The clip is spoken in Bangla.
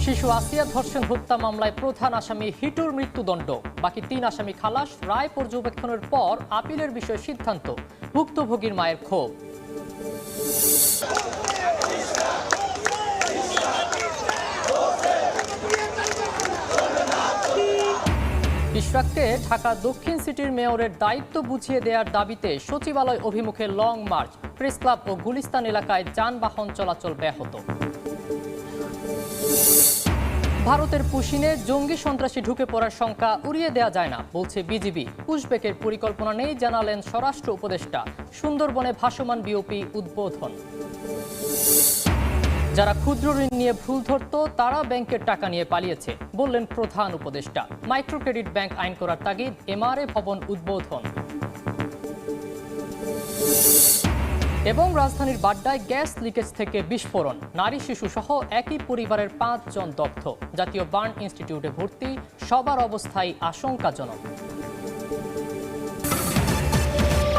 শিশু আসিয়া ধর্ষণ হত্যা মামলায় প্রধান আসামি হিটুর মৃত্যুদণ্ড, বাকি ৩ আসামি খালাস। রায় পর্যবেক্ষণের পর আপিলের বিষয়ে সিদ্ধান্ত। ভুক্তভোগীর মায়ের ক্ষোভ। ইশরাককে ঢাকা দক্ষিণ সিটির মেয়রের দায়িত্ব বুঝিয়ে দেওয়ার দাবিতে সচিবালয় অভিমুখে লং মার্চ। প্রেস ক্লাব ও গুলিস্তান এলাকায় যানবাহন চলাচল ব্যাহত। ভারতের পুশিনে জঙ্গি সন্ত্রাসী ঢুকে পড়ার শঙ্কা উড়িয়ে দেওয়া যায় না, বলছে বিজিবি। পুশব্যাকের পরিকল্পনা নেই, জানালেন স্বরাষ্ট্র উপদেষ্টা। সুন্দরবনে ভাসমান বিওপি উদ্বোধন। যারা ক্ষুদ্র ঋণ নিয়ে ভুল ধরত তারা ব্যাংকের টাকা নিয়ে পালিয়েছে, বললেন প্রধান উপদেষ্টা। মাইক্রো ক্রেডিট ব্যাংক আইন করার তাগিদ, এমআরএ ভবন উদ্বোধন। এবং রাজধানীর বাড্ডায় গ্যাস লিকেজ থেকে বিস্ফোরণ, নারী শিশু সহ একই পরিবারের ৫ জন দগ্ধ। জাতীয় বার্ন ইনস্টিটিউটে ভর্তি, সবার অবস্থাই আশঙ্কাজনক।